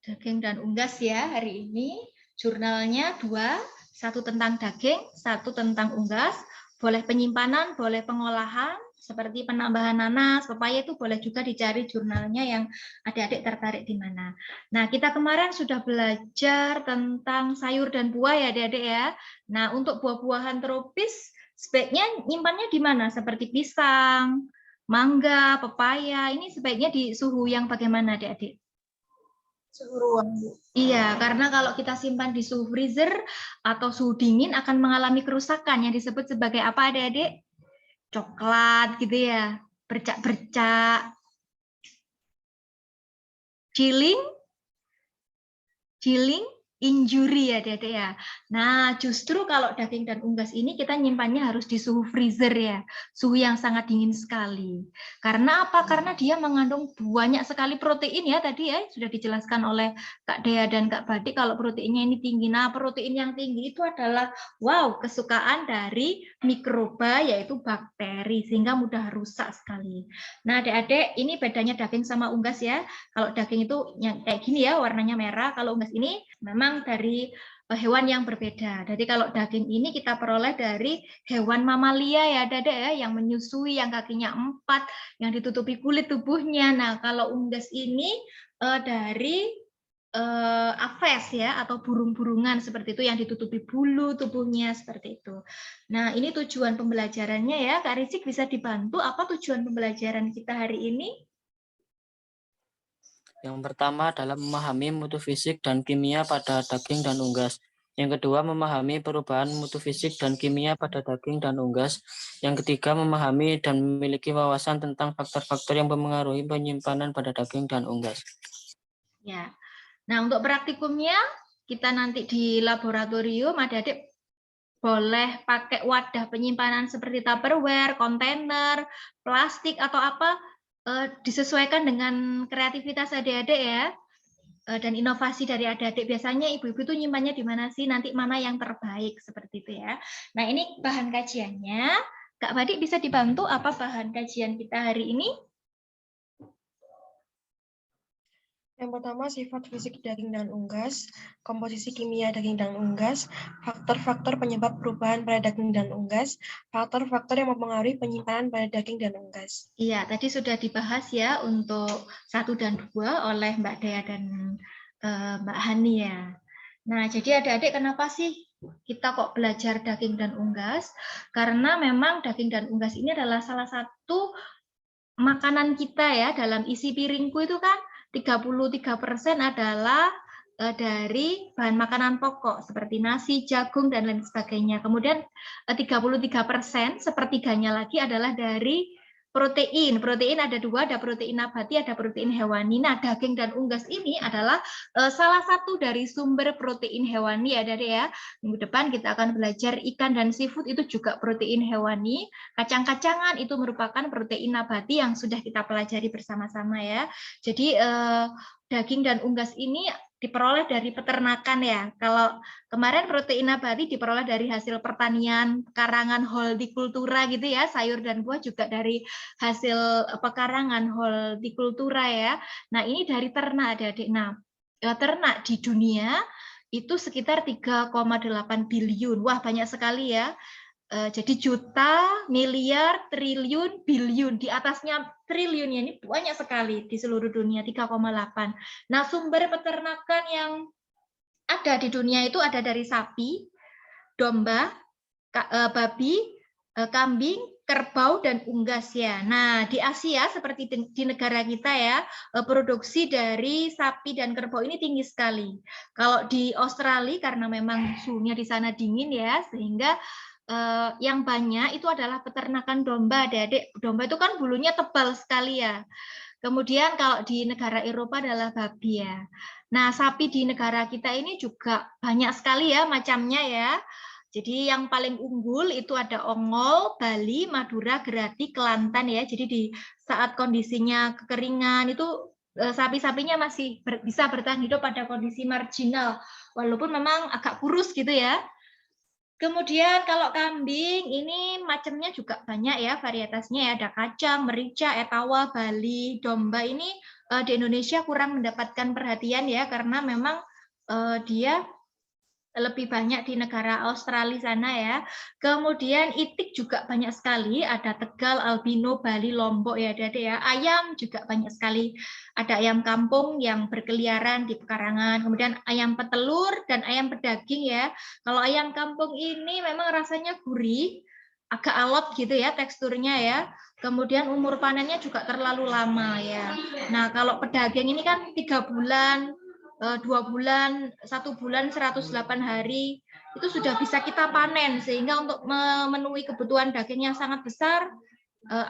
Daging dan unggas ya hari ini. Jurnalnya 2, 1 tentang daging, 1 tentang unggas. Boleh penyimpanan, boleh pengolahan, seperti penambahan nanas, pepaya itu boleh juga dicari jurnalnya yang adik-adik tertarik di mana. Nah, kita kemarin sudah belajar tentang sayur dan buah ya adik-adik ya. Nah, untuk buah-buahan tropis sebaiknya nyimpannya di mana? Seperti pisang, mangga, pepaya, ini sebaiknya di suhu yang bagaimana adik-adik? Suhu ruang, Bu. Iya, karena kalau kita simpan di suhu freezer atau suhu dingin akan mengalami kerusakan yang disebut sebagai apa adik-adik? Coklat gitu ya, bercak-bercak, chilling, injury ya adik-adik ya. Nah, justru kalau daging dan unggas ini kita nyimpannya harus di suhu freezer ya, suhu yang sangat dingin sekali. Karena apa? Karena dia mengandung banyak sekali protein ya tadi ya, sudah dijelaskan oleh Kak Dea dan Kak Badik kalau proteinnya ini tinggi. Nah, protein yang tinggi itu adalah kesukaan dari mikroba yaitu bakteri sehingga mudah rusak sekali. Nah, adik-adik ini bedanya daging sama unggas ya. Kalau daging itu yang kayak gini ya, warnanya merah, kalau unggas ini memang dari hewan yang berbeda. Jadi kalau daging ini kita peroleh dari hewan mamalia ya, Dada ya, yang menyusui, yang kakinya 4, yang ditutupi kulit tubuhnya. Nah, kalau unggas ini dari aves ya, atau burung-burungan seperti itu yang ditutupi bulu tubuhnya seperti itu. Nah, ini tujuan pembelajarannya ya, Kak Rizik bisa dibantu apa tujuan pembelajaran kita hari ini? Yang pertama adalah memahami mutu fisik dan kimia pada daging dan unggas. Yang kedua, memahami perubahan mutu fisik dan kimia pada daging dan unggas. Yang ketiga, memahami dan memiliki wawasan tentang faktor-faktor yang mempengaruhi penyimpanan pada daging dan unggas. Ya. Nah, untuk praktikumnya kita nanti di laboratorium adik-adik boleh pakai wadah penyimpanan seperti Tupperware, kontainer, plastik atau apa disesuaikan dengan kreativitas adik-adik ya. Dan inovasi dari adik-adik biasanya ibu-ibu tuh nyimpannya di mana sih, nanti mana yang terbaik seperti itu ya. Nah, ini bahan kajiannya. Kak Badik bisa dibantu apa bahan kajian kita hari ini? Yang pertama, sifat fisik daging dan unggas, komposisi kimia daging dan unggas, faktor-faktor penyebab perubahan pada daging dan unggas, faktor-faktor yang mempengaruhi penyimpanan pada daging dan unggas. Iya, tadi sudah dibahas ya untuk 1 dan 2 oleh Mbak Dea dan Mbak Hani ya. Nah, jadi adik-adik kenapa sih kita kok belajar daging dan unggas? Karena memang daging dan unggas ini adalah salah satu makanan kita ya, dalam isi piringku itu kan 33% adalah dari bahan makanan pokok seperti nasi, jagung, dan lain sebagainya. Kemudian 33%, sepertiganya lagi adalah dari protein. Protein ada 2, ada protein nabati, ada protein hewani. Nah, daging dan unggas ini adalah salah satu dari sumber protein hewani ya, Dede ya. Minggu depan kita akan belajar ikan dan seafood itu juga protein hewani. Kacang-kacangan itu merupakan protein nabati yang sudah kita pelajari bersama-sama ya. Jadi daging dan unggas ini diperoleh dari peternakan ya. Kalau kemarin protein nabati diperoleh dari hasil pertanian, pekarangan hortikultura gitu ya, sayur dan buah juga dari hasil pekarangan hortikultura ya. Nah, ini dari ternak adik-adik. Nah, ternak di dunia itu sekitar 3,8 biliun. Wah, banyak sekali ya. Jadi juta, miliar, triliun, biliun. Di atasnya triliunnya ini banyak sekali di seluruh dunia, 3,8. Nah, sumber peternakan yang ada di dunia itu ada dari sapi, domba, babi, kambing, kerbau, dan unggas ya. Nah, di Asia seperti di negara kita ya, produksi dari sapi dan kerbau ini tinggi sekali. Kalau di Australia karena memang suhunya di sana dingin ya, sehingga yang banyak itu adalah peternakan domba, adik-adik. Domba itu kan bulunya tebal sekali ya. Kemudian kalau di negara Eropa adalah babi ya. Nah, sapi di negara kita ini juga banyak sekali ya macamnya ya. Jadi yang paling unggul itu ada Ongol, Bali, Madura, Gerati, Kelantan ya. Jadi di saat kondisinya kekeringan itu sapi-sapinya masih bisa bertahan hidup pada kondisi marginal. Walaupun memang agak kurus gitu ya. Kemudian kalau kambing ini macamnya juga banyak ya, varietasnya ya, ada kacang, merica, etawa, bali, domba ini di Indonesia kurang mendapatkan perhatian ya karena memang dia lebih banyak di negara Australia sana ya. Kemudian itik juga banyak sekali, ada Tegal, albino, Bali, Lombok ya Adik-adik ya. Ayam juga banyak sekali. Ada ayam kampung yang berkeliaran di pekarangan, kemudian ayam petelur dan ayam pedaging ya. Kalau ayam kampung ini memang rasanya gurih, agak alot gitu ya teksturnya ya. Kemudian umur panennya juga terlalu lama ya. Nah, kalau pedaging ini kan 3 bulan, 2 bulan, 1 bulan 108 hari itu sudah bisa kita panen sehingga untuk memenuhi kebutuhan daging yang sangat besar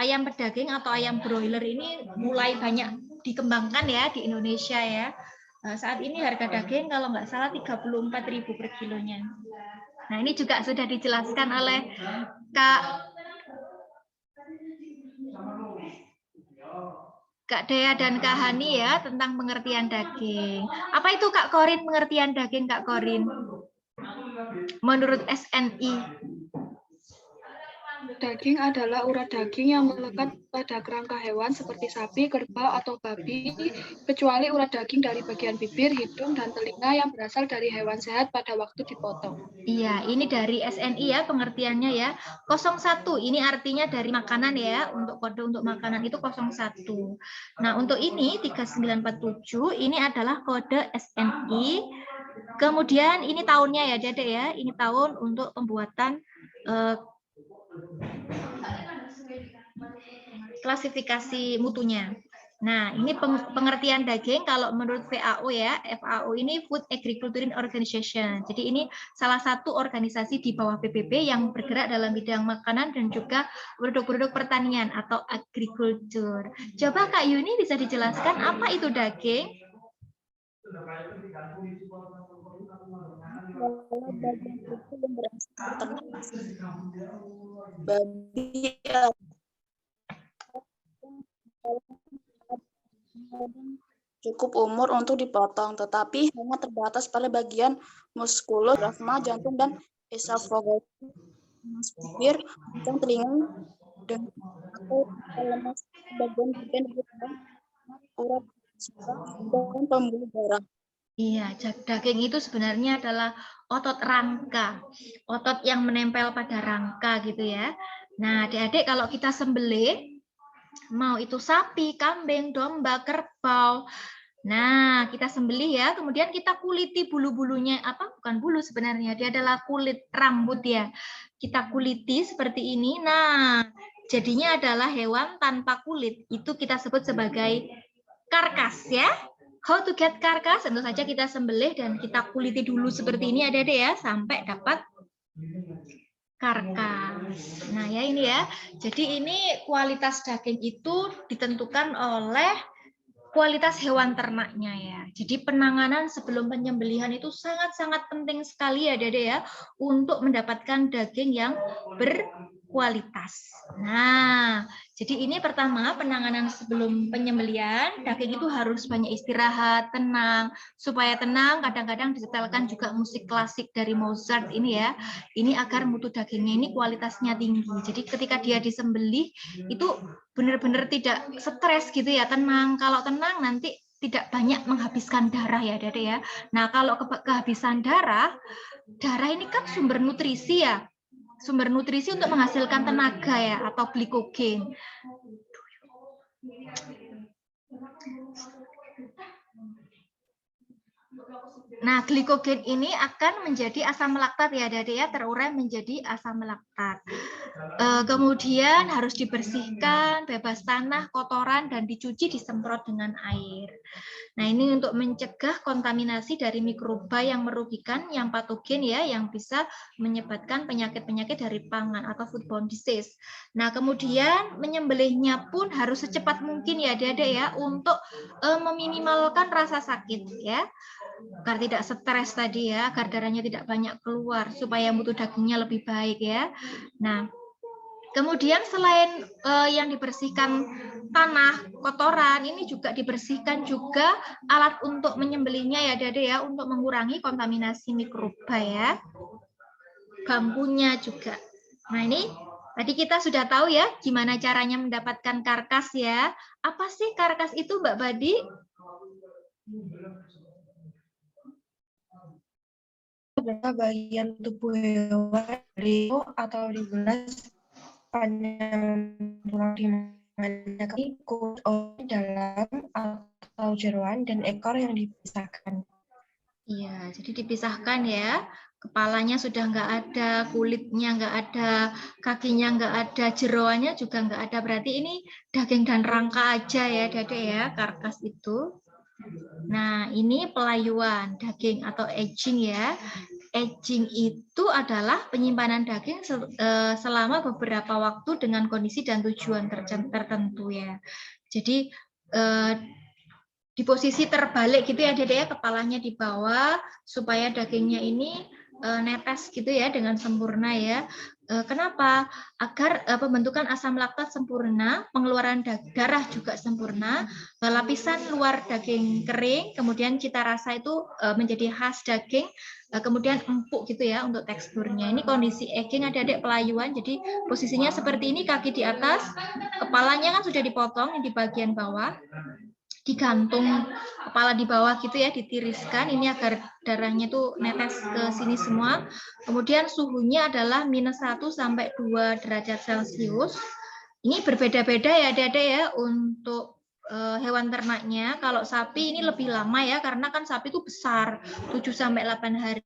ayam pedaging atau ayam broiler ini mulai banyak dikembangkan ya di Indonesia ya. Saat ini harga daging kalau nggak salah 34.000 per kilonya. Nah, ini juga sudah dijelaskan oleh Kak Dea dan Kak Hani ya tentang pengertian daging. Apa itu Kak Korin pengertian daging Kak Korin? Menurut SNI. Daging adalah urat daging yang melekat pada kerangka hewan seperti sapi, kerbau, atau babi, kecuali urat daging dari bagian bibir, hidung, dan telinga yang berasal dari hewan sehat pada waktu dipotong. Iya, ini dari SNI ya pengertiannya ya. 01 ini artinya dari makanan ya, untuk kode untuk makanan itu 01. Nah, untuk ini 3947 ini adalah kode SNI. Kemudian ini tahunnya ya, Dede ya. Ini tahun untuk pembuatan klasifikasi mutunya. Nah, ini pengertian daging kalau menurut FAO ya. FAO ini Food Agriculture Organization. Jadi ini salah satu organisasi di bawah PBB yang bergerak dalam bidang makanan dan juga produk-produk pertanian atau agriculture. Coba Kak Yuni bisa dijelaskan apa itu daging? Bagian itu yang berasal babi cukup umur untuk dipotong, tetapi hanya terbatas pada bagian muskulus, diafragma, jantung, dan esofagus, bibir, hidung, telinga, dan atau lemas bagian urat dan pembuluh darah. Iya, daging itu sebenarnya adalah otot rangka, otot yang menempel pada rangka gitu ya. Nah, adik-adik kalau kita sembelih, mau itu sapi, kambing, domba, kerbau, nah kita sembelih ya, kemudian kita kuliti bulu-bulunya, apa bukan bulu sebenarnya, dia adalah kulit rambut ya. Kita kuliti seperti ini, nah jadinya adalah hewan tanpa kulit, itu kita sebut sebagai karkas ya. How to get karkas? Tentu saja kita sembelih dan kita kuliti dulu seperti ini adik-adik ya, sampai dapat karkas. Nah ya ini ya, jadi ini kualitas daging itu ditentukan oleh kualitas hewan ternaknya ya. Jadi penanganan sebelum penyembelihan itu sangat-sangat penting sekali ya adik-adik ya, untuk mendapatkan daging yang berkualitas. Nah, jadi ini pertama penanganan sebelum penyembelihan, daging itu harus banyak istirahat, tenang. Supaya tenang, kadang-kadang disetelkan juga musik klasik dari Mozart ini ya. Ini agar mutu dagingnya ini kualitasnya tinggi. Jadi ketika dia disembelih, itu benar-benar tidak stres gitu ya, tenang. Kalau tenang nanti tidak banyak menghabiskan darah ya adik-adik ya. Nah, kalau kehabisan darah ini kan sumber nutrisi ya. Sumber nutrisi untuk menghasilkan tenaga ya, atau glikogen. Nah, glikogen ini akan menjadi asam laktat ya, adik-adik ya, terurai menjadi asam laktat. Kemudian harus dibersihkan, bebas tanah, kotoran, dan dicuci, disemprot dengan air. Nah, ini untuk mencegah kontaminasi dari mikroba yang merugikan, yang patogen ya, yang bisa menyebabkan penyakit-penyakit dari pangan atau foodborne disease. Nah, kemudian menyembelihnya pun harus secepat mungkin ya, adik-adik ya, untuk meminimalkan rasa sakit ya. Agar tidak stres tadi ya, agar darahnya tidak banyak keluar, supaya mutu dagingnya lebih baik ya. Nah, kemudian selain yang dibersihkan tanah, kotoran, ini juga dibersihkan juga alat untuk menyembelihnya ya, adik-adik ya, untuk mengurangi kontaminasi mikroba ya. bangkunya juga. Nah, ini tadi kita sudah tahu ya gimana caranya mendapatkan karkas ya. Apa sih karkas itu, Mbak Badi? Adalah bagian tubuh hewan atau dibelah panjang tulang di mana ikut dalam atau jeroan dan ekor yang dipisahkan. Iya, jadi dipisahkan ya. Kepalanya sudah nggak ada, kulitnya nggak ada, kakinya nggak ada, jeroannya juga nggak ada. Berarti ini daging dan rangka aja ya, Dede ya, karkas itu. Nah, ini pelayuan daging atau aging ya. Aging itu adalah penyimpanan daging selama beberapa waktu dengan kondisi dan tujuan tertentu ya. Jadi di posisi terbalik gitu ya, Dede ya, kepalanya di bawah supaya dagingnya ini netes gitu ya dengan sempurna ya. Kenapa? Agar pembentukan asam laktat sempurna, pengeluaran darah juga sempurna, lapisan luar daging kering, kemudian cita rasa itu menjadi khas daging, kemudian empuk gitu ya untuk teksturnya. Ini kondisi aging adik-adik pelayuan, jadi posisinya seperti ini, kaki di atas, kepalanya kan sudah dipotong di bagian bawah, digantung kepala di bawah gitu ya, ditiriskan ini agar darahnya tuh netes ke sini semua. Kemudian suhunya adalah -1 sampai 2 derajat Celcius. Ini berbeda-beda ya Adik-adik ya untuk hewan ternaknya. Kalau sapi ini lebih lama ya, karena kan sapi itu besar, 7 sampai 8 hari.